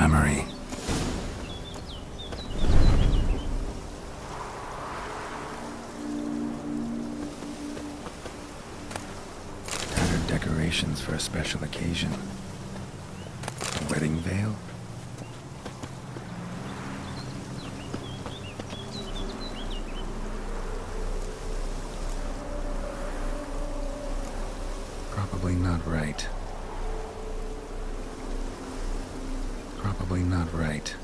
armory. Tattered decorations for a special occasion. A wedding veil? Probably not right. Probably not right.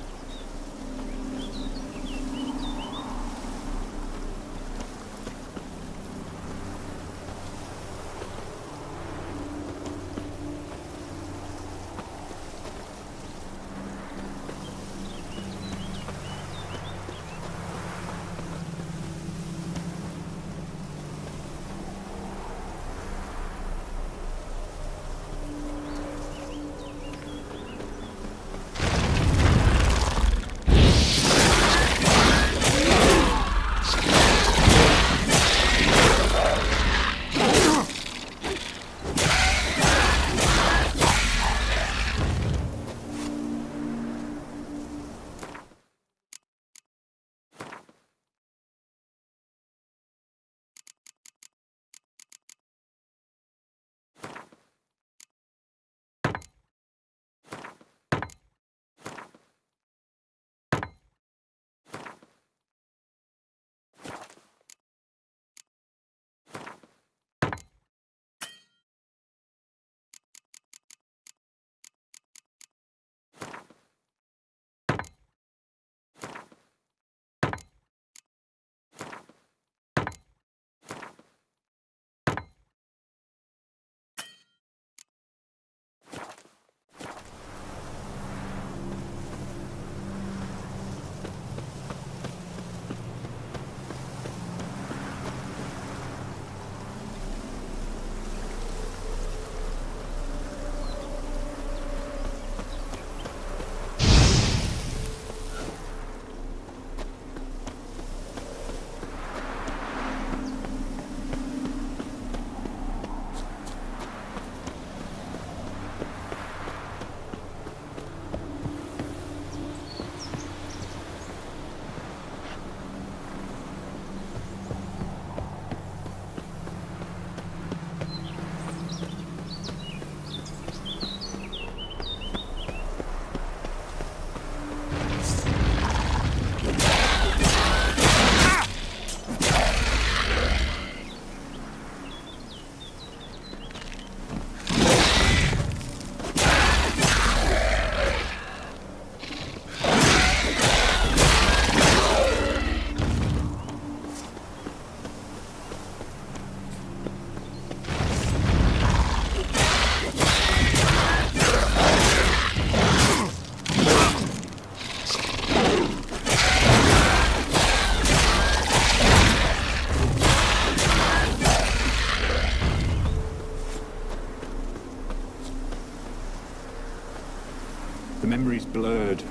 The memory's blurred.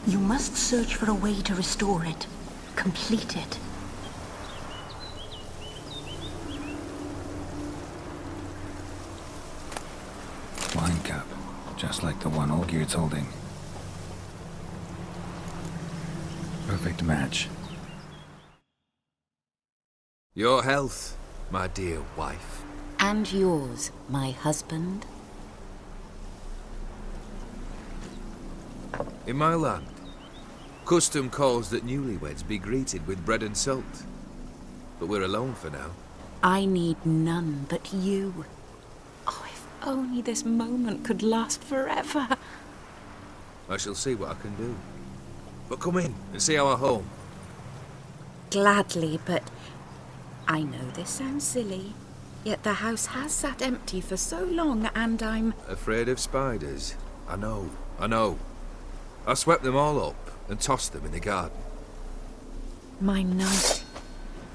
You must search for a way to restore it. Complete it. Wine cup, just like the one Olgierd's holding. Perfect match. Your health, my dear wife. And yours, my husband. In my land, custom calls that newlyweds be greeted with bread and salt. But we're alone for now. I need none but you. Oh, if only this moment could last forever. I shall see what I can do. But come in and see our home. Gladly, but I know this sounds silly, yet the house has sat empty for so long and I'm... Afraid of spiders? I know. I swept them all up and tossed them in the garden. My knight,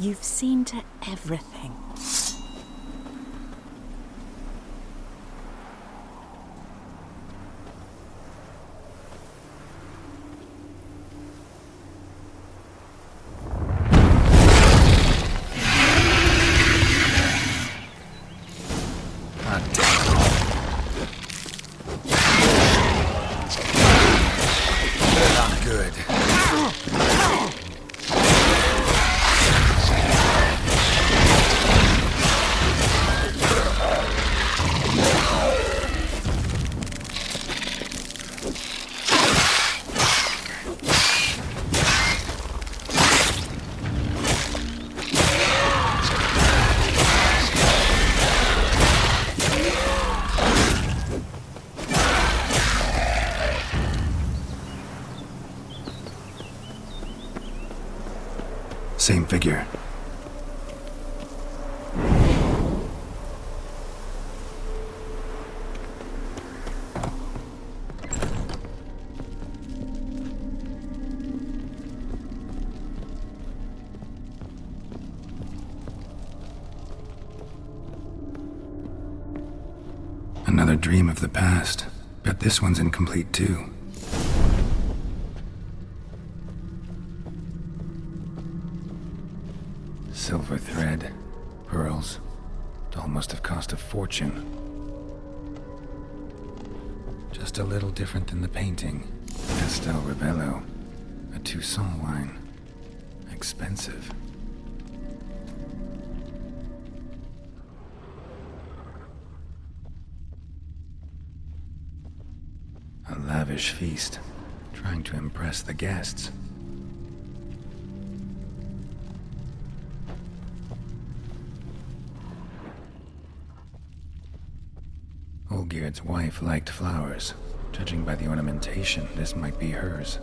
you've seen to everything. figure. Another dream of the past. Bet this one's incomplete too. Silver thread, pearls. Doll must have cost a fortune. Just a little different than the painting. Pastel Rebello. A Toussaint wine. Expensive. A lavish feast, trying to impress the guests. Olgierd's wife liked flowers. Judging by the ornamentation, this might be hers.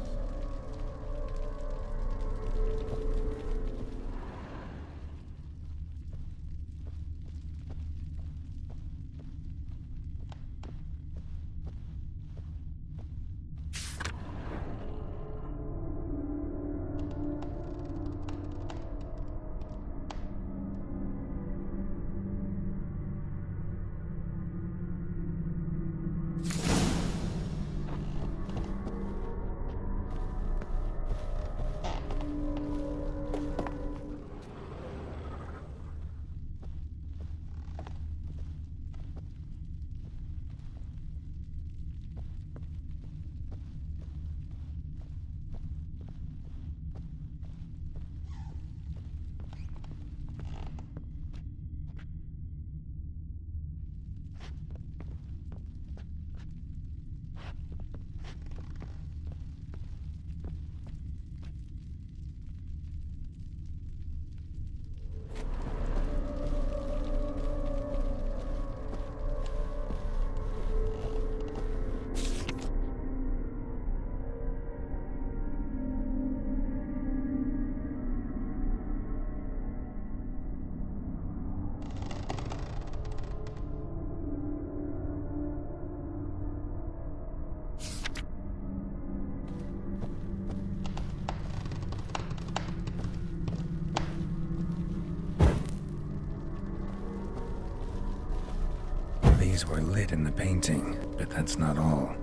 These were lit in the painting, but that's not all.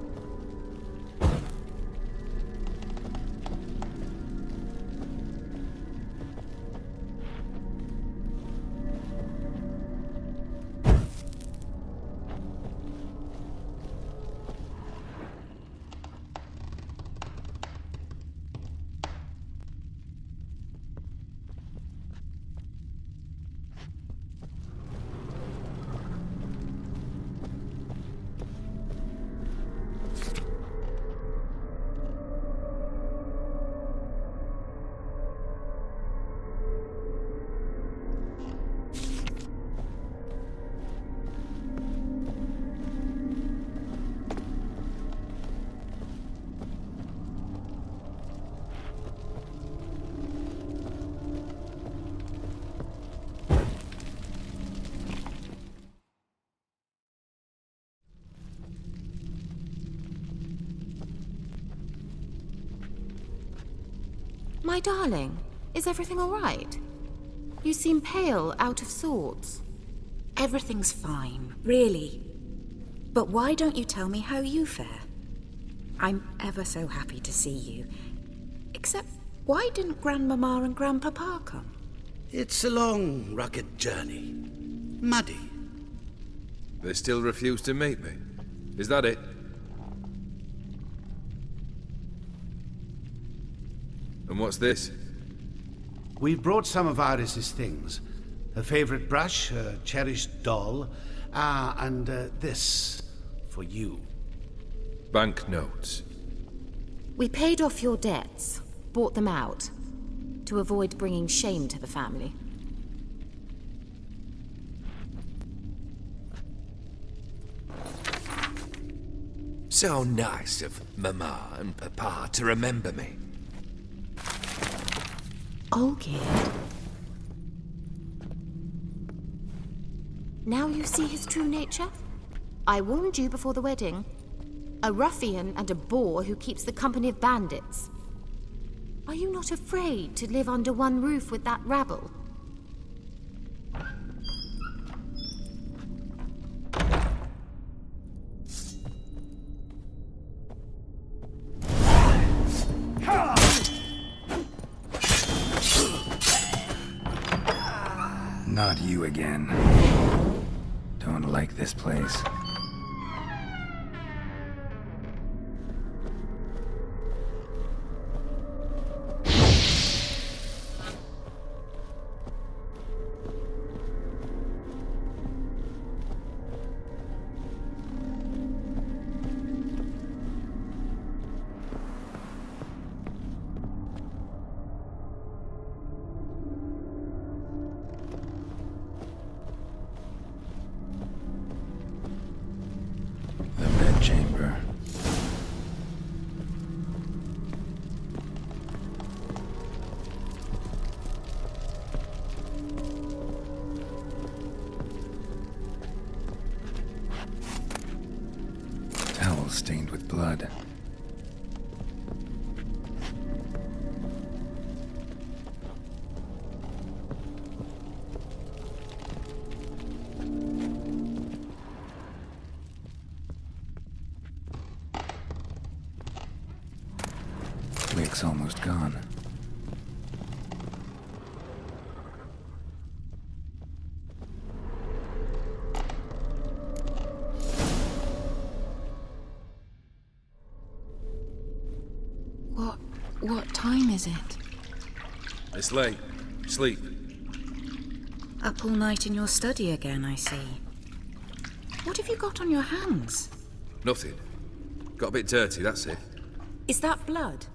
My darling, is everything all right? You seem pale, out of sorts. Everything's fine, really. But why don't you tell me how you fare? I'm ever so happy to see you. Except, why didn't Grandmama and Grandpapa come? It's a long, rugged journey. Muddy. They still refuse to meet me. Is that it? And what's this? We've brought some of Iris's things. Her favorite brush, her cherished doll, and this for you. Banknotes. We paid off your debts, bought them out, to avoid bringing shame to the family. So nice of Mama and Papa to remember me. Olgierd, Now you see his true nature? I warned you before the wedding. A ruffian and a boor who keeps the company of bandits. Are you not afraid to live under one roof with that rabble? Not you again. Don't like this place. Chamber. Towel stained with blood. Wick's almost gone. What time is it? It's late. Sleep. Up all night in your study again, I see. What have you got on your hands? Nothing. Got a bit dirty, that's it. Is that blood?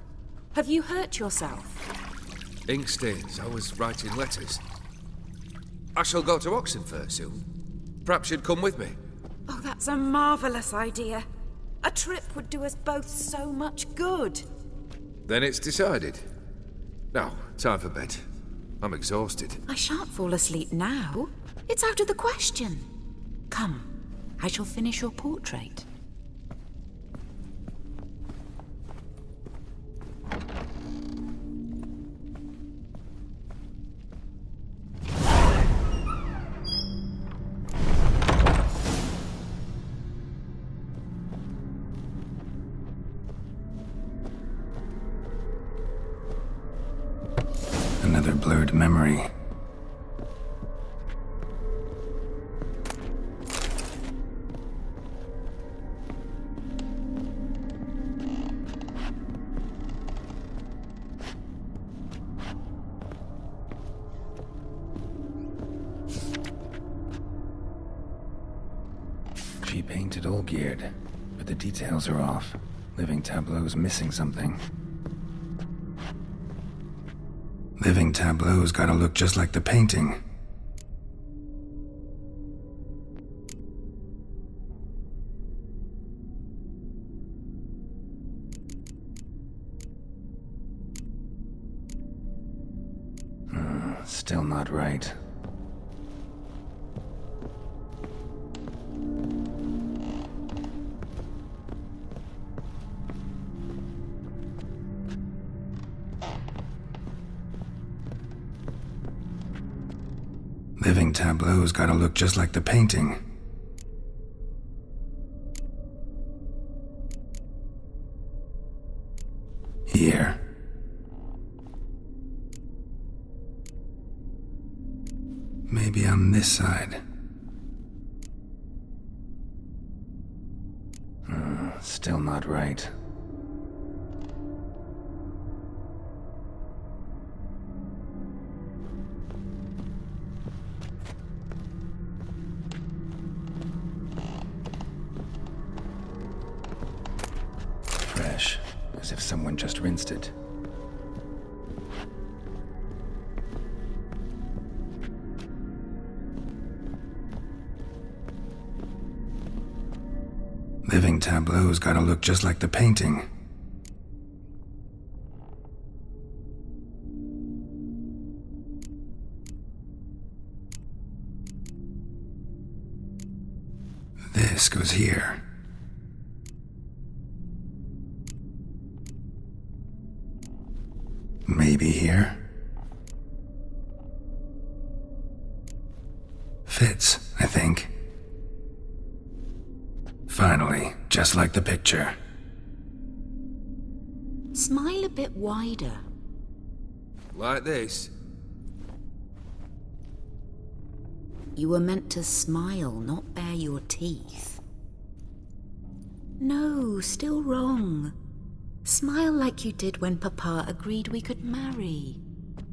Have you hurt yourself? Ink stains. I was writing letters. I shall go to Oxenfurt soon. Perhaps you'd come with me. Oh, that's a marvelous idea. A trip would do us both so much good. Then it's decided. Now, time for bed. I'm exhausted. I shan't fall asleep now. It's out of the question. Come, I shall finish your portrait. Another blurred memory. She painted Olgierd, but the details are off. Living tableau's missing something. Living tableau's gotta look just like the painting. Still not right. Living tableau's gotta look just like the painting. Here. Maybe on this side. Still not right. Fresh, as if someone just rinsed it. Living tableau's gotta look just like the painting. This goes here. Maybe here? Fits, I think. Finally, just like the picture. Smile a bit wider. Like this? You were meant to smile, not bare your teeth. No, still wrong. Smile like you did when Papa agreed we could marry.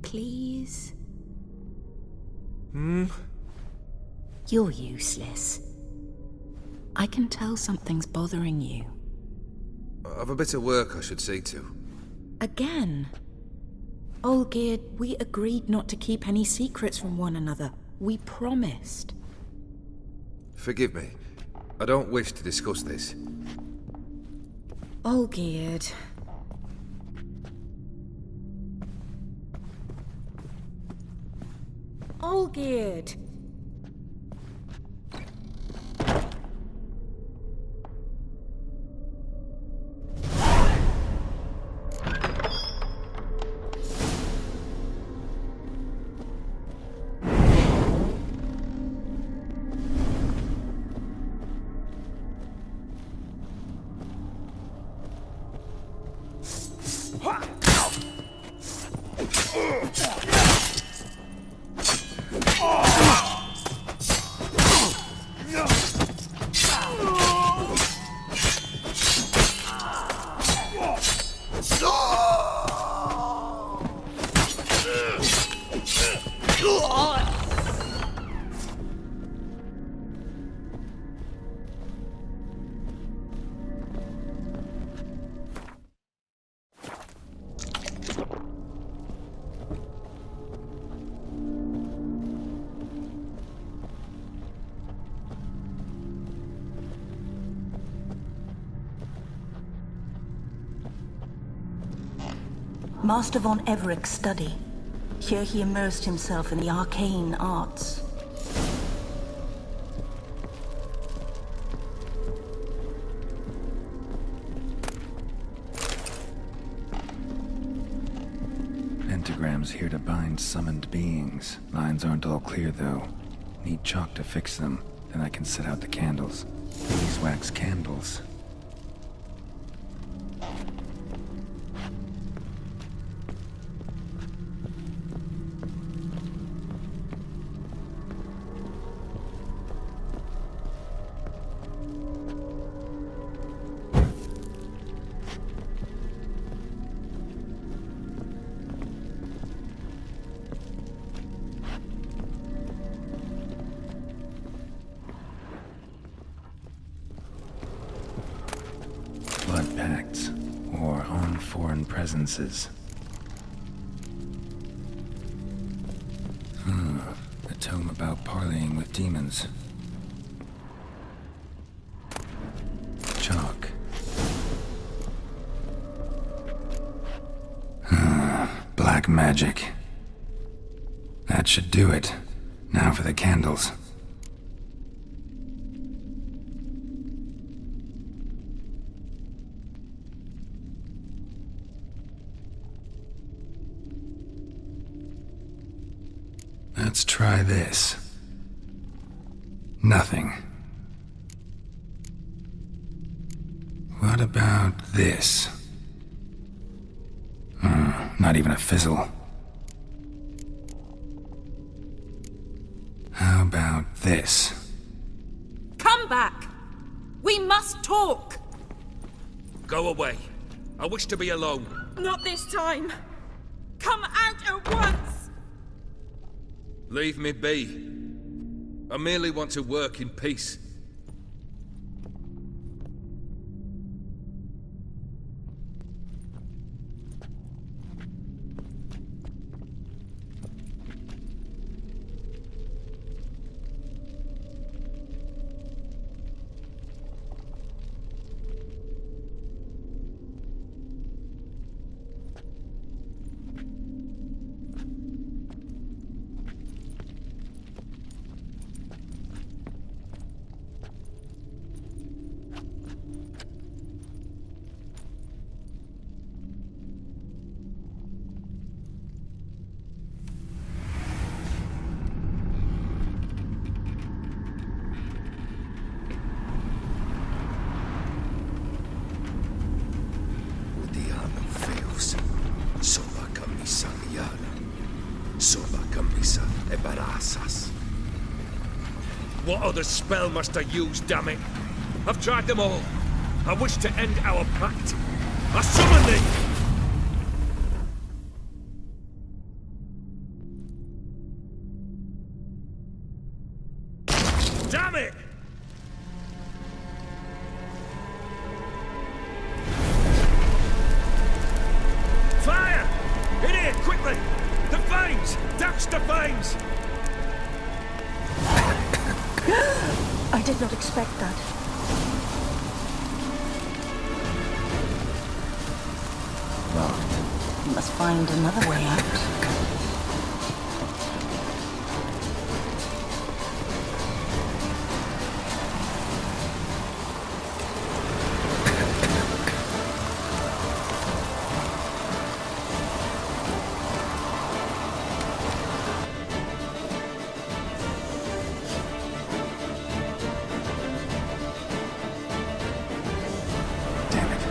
Please? You're useless. I can tell something's bothering you. I've a bit of work I should see to. Again? Olgierd, we agreed not to keep any secrets from one another. We promised. Forgive me. I don't wish to discuss this. Olgierd. Olgierd! Master von Everec's study. Here he immersed himself in the arcane arts. Pentagrams here to bind summoned beings. Lines aren't all clear, though. Need chalk to fix them, then I can set out the candles. Beeswax candles. Blood pacts, or on foreign presences. A tome about parleying with demons. Chalk. Black magic. That should do it. Now for the candles. Let's try this. Nothing. What about this? Not even a fizzle. How about this? Come back! We must talk! Go away. I wish to be alone. Not this time! Come out at once! Leave me be. I merely want to work in peace. camisa embarazas. What other spell must I use, damn it? I've tried them all. I wish to end our pact. I summon thee! Damn it! Fire! In here, quickly! The flames! Douse the flames! I did not expect that. Locked. You must find another way out.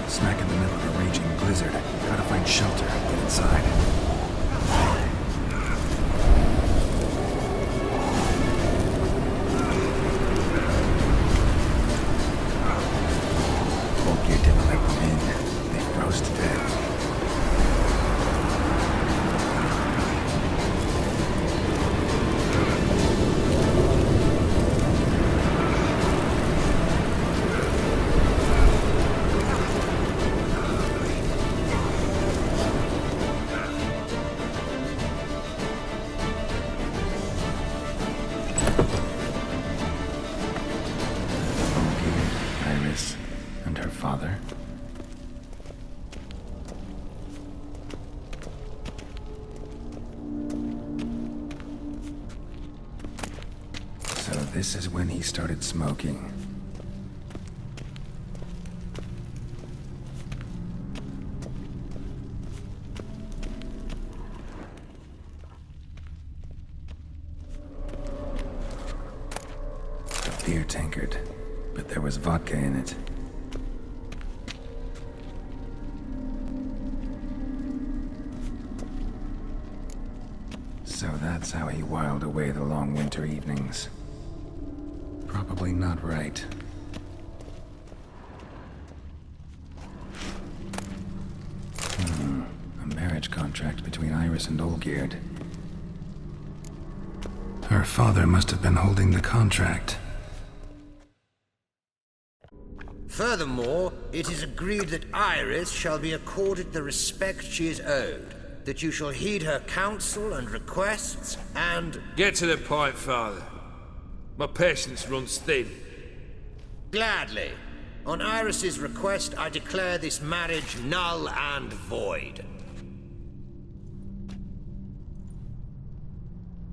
Smack in the middle of a raging blizzard. Gotta find shelter. Get inside. Olgierd didn't let them in. They froze to death. Iris and her father. So this is when he started smoking. A beer tankard. But there was vodka in it. So that's how he whiled away the long winter evenings. Probably not right. A marriage contract between Iris and Olgierd. Her father must have been holding the contract. Furthermore, it is agreed that Iris shall be accorded the respect she is owed, that you shall heed her counsel and requests, and... Get to the point, Father. My patience runs thin. Gladly. On Iris's request, I declare this marriage null and void.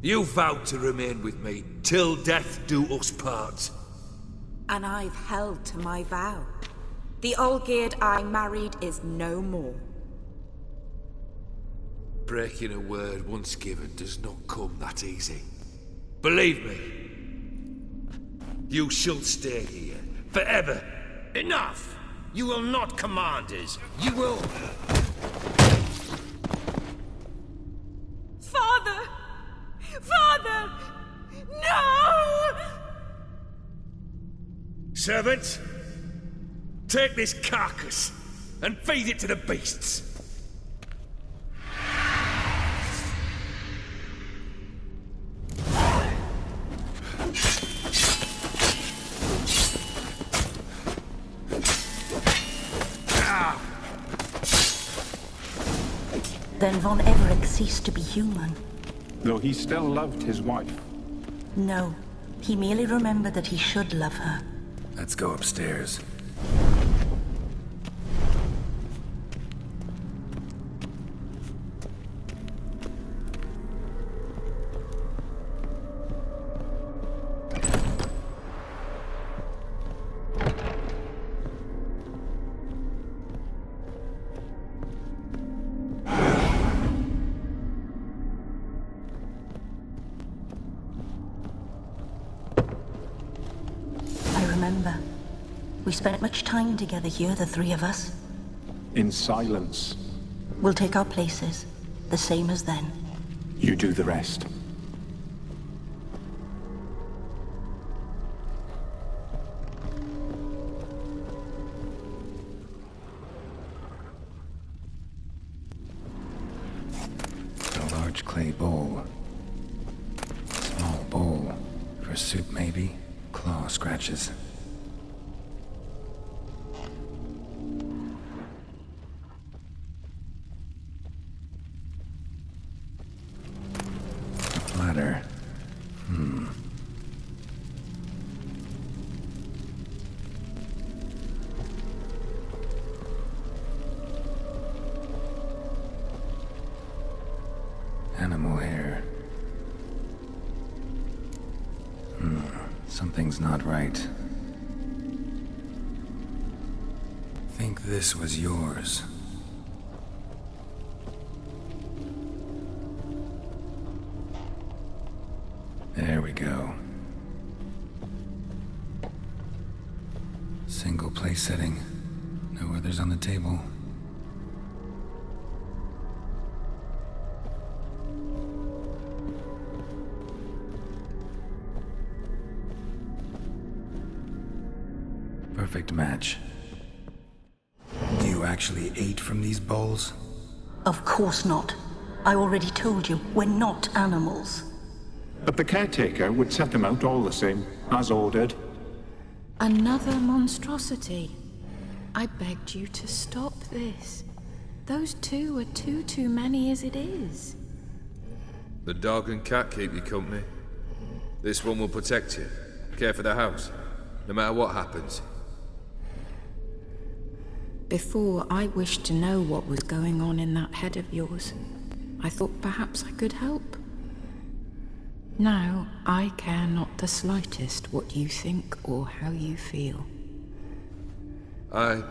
You vowed to remain with me till death do us part. And I've held to my vow. The Olgierd I married is no more. Breaking a word once given does not come that easy. Believe me. You shall stay here, forever. Enough! You will not command us. You will... Father! Father! No! Servants, take this carcass and feed it to the beasts. Then von Everec ceased to be human. Though he still loved his wife. No, he merely remembered that he should love her. Let's go upstairs. We spent much time together here, the three of us. In silence. We'll take our places, the same as then. You do the rest. Pursuit, maybe? Claw scratches. A ladder. Animal hair. Something's not right. Think this was yours. There we go. Single place setting. No others on the table. Perfect match. You actually ate from these bowls? Of course not. I already told you, we're not animals. But the caretaker would set them out all the same, as ordered. Another monstrosity. I begged you to stop this. Those two are too many as it is. The dog and cat keep you company. This one will protect you. Care for the house, no matter what happens. Before, I wished to know what was going on in that head of yours. I thought perhaps I could help. Now, I care not the slightest what you think or how you feel. I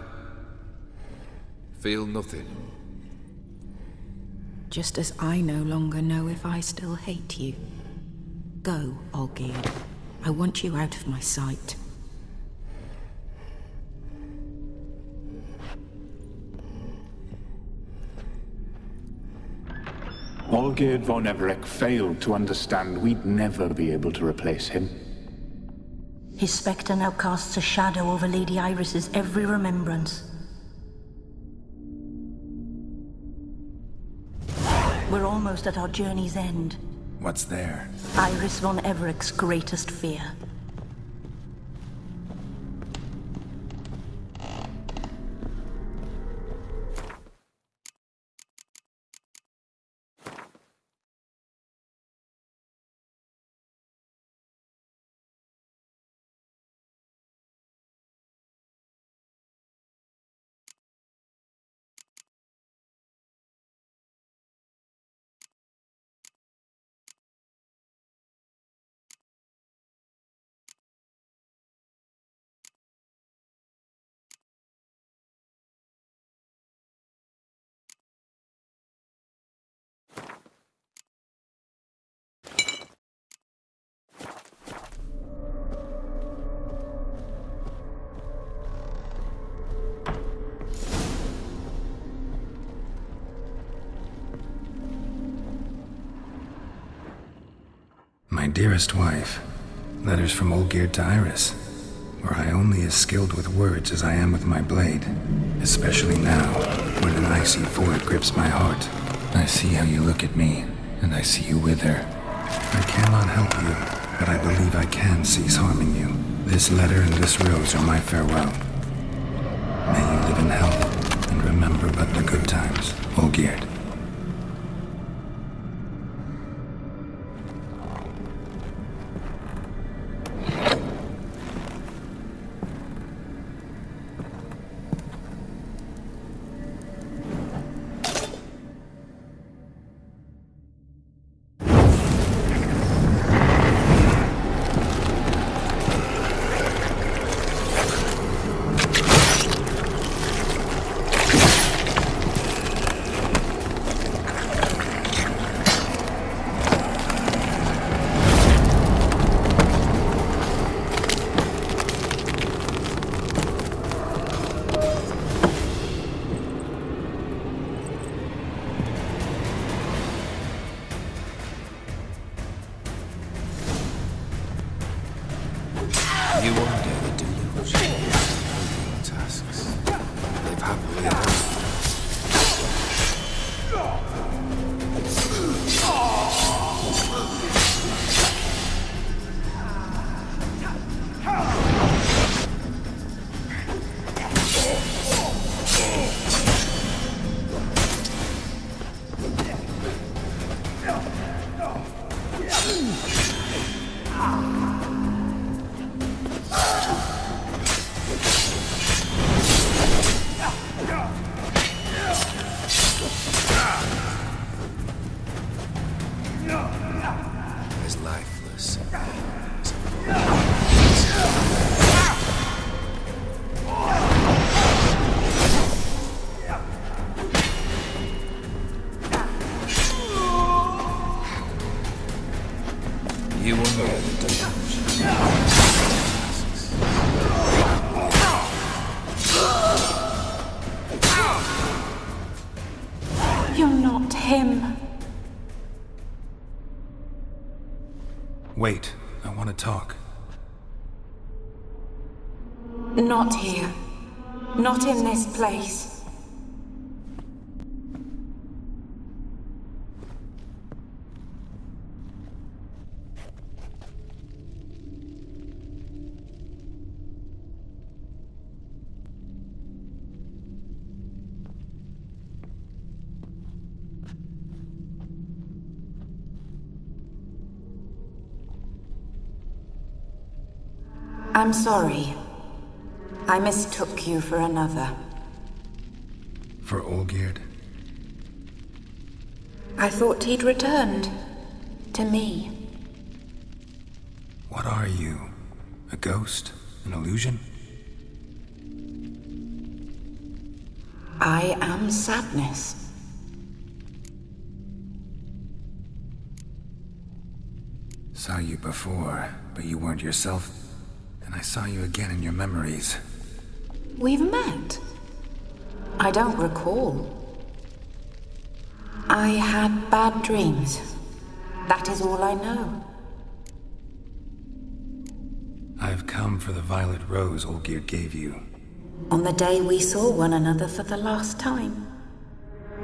feel nothing. Just as I no longer know if I still hate you. Go, Olgierd. I want you out of my sight. Olgierd von Everec failed to understand we'd never be able to replace him. His spectre now casts a shadow over Lady Iris's every remembrance. We're almost at our journey's end. What's there? Iris von Everec's greatest fear. My dearest wife, letters from Olgierd to Iris, where I only as skilled with words as I am with my blade, especially now, when an icy void grips my heart. I see how you look at me, and I see you wither. I cannot help you, but I believe I can cease harming you. This letter and this rose are my farewell. May you live in health, and remember but the good times, Olgierd. As lifeless. You will know the You're not him. Wait, I want to talk. Not here. Not in this place. I'm sorry. I mistook you for another. For Olgierd? I thought he'd returned. To me. What are you? A ghost? An illusion? I am sadness. Saw you before, but you weren't yourself. And I saw you again in your memories. We've met? I don't recall. I had bad dreams. That is all I know. I've come for the violet rose Olgierd gave you. On the day we saw one another for the last time,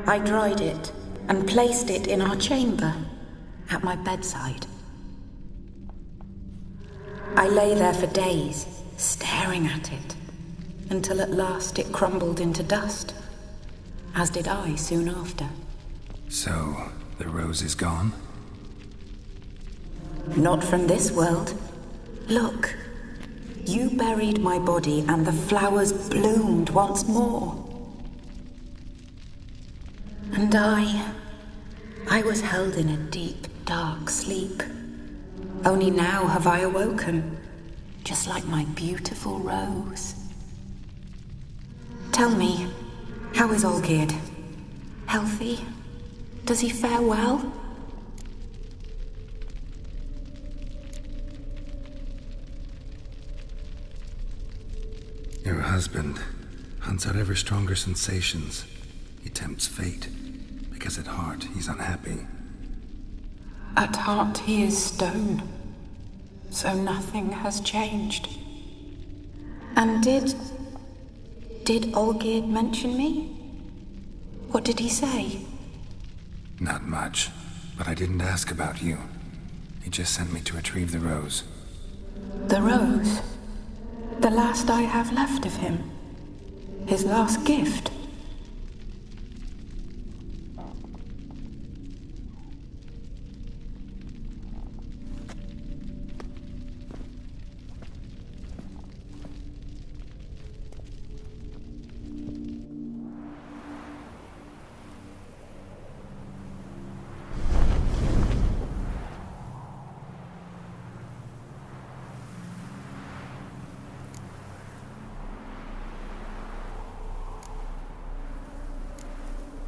I dried it and placed it in our chamber, at my bedside. I lay there for days, staring at it, until at last it crumbled into dust, as did I soon after. So, the rose is gone? Not from this world. Look, you buried my body and the flowers bloomed once more. And I was held in a deep, dark sleep. Only now have I awoken, just like my beautiful rose. Tell me, how is Olgierd? Healthy? Does he fare well? Your husband hunts out ever stronger sensations. He tempts fate, because at heart he's unhappy. At heart he is stone, so nothing has changed. And did Olgierd mention me? What did he say? Not much, but I didn't ask about you. He just sent me to retrieve the rose. The rose? The last I have left of him? His last gift?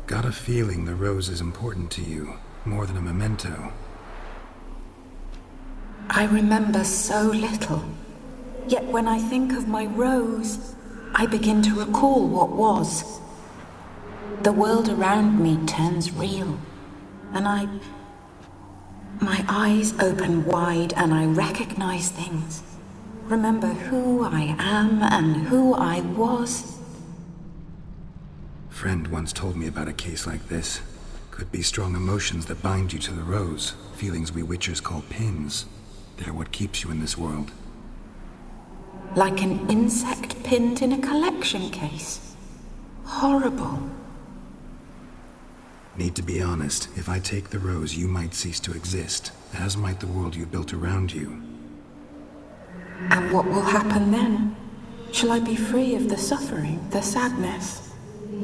Got a feeling the rose is important to you, more than a memento. I remember so little. Yet when I think of my rose, I begin to recall what was. The world around me turns real, and my eyes open wide and I recognize things. Remember who I am and who I was. Friend once told me about a case like this. Could be strong emotions that bind you to the rose, feelings we witchers call pins. They're what keeps you in this world. Like an insect pinned in a collection case. Horrible. Need to be honest, if I take the rose, you might cease to exist, as might the world you built around you. And what will happen then? Shall I be free of the suffering, the sadness?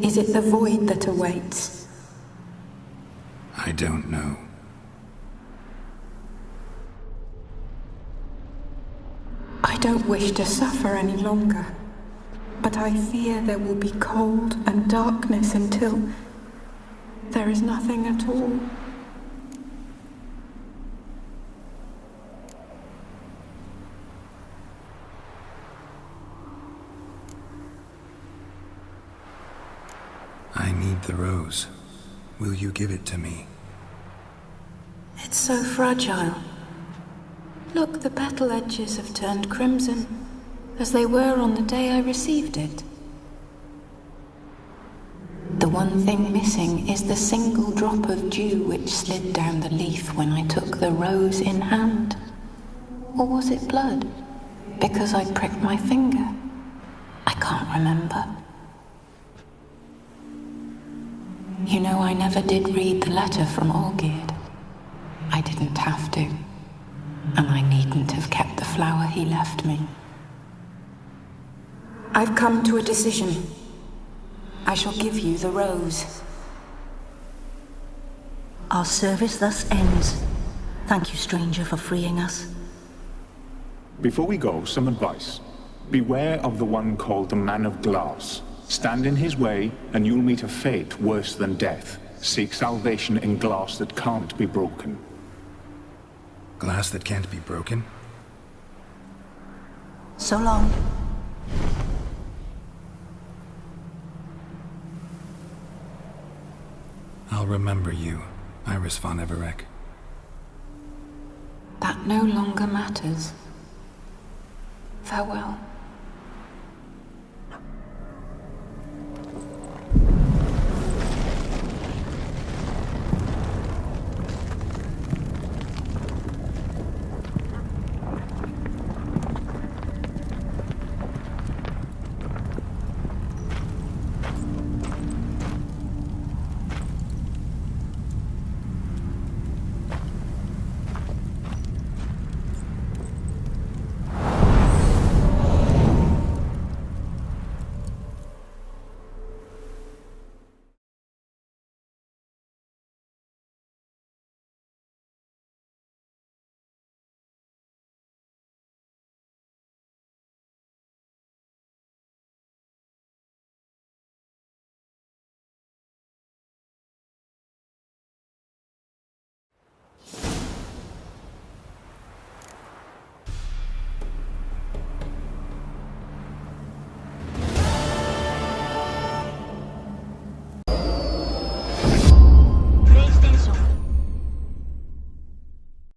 Is it the void that awaits? I don't know. I don't wish to suffer any longer, but I fear there will be cold and darkness until there is nothing at all. I need the rose. Will you give it to me? It's so fragile. Look, the petal edges have turned crimson, as they were on the day I received it. The one thing missing is the single drop of dew which slid down the leaf when I took the rose in hand. Or was it blood? Because I pricked my finger? I can't remember. You know, I never did read the letter from Olgierd. I didn't have to. And I needn't have kept the flower he left me. I've come to a decision. I shall give you the rose. Our service thus ends. Thank you, stranger, for freeing us. Before we go, some advice. Beware of the one called the Man of Glass. Stand in his way, and you'll meet a fate worse than death. Seek salvation in glass that can't be broken. Glass that can't be broken? So long. I'll remember you, Iris von Everec. That no longer matters. Farewell.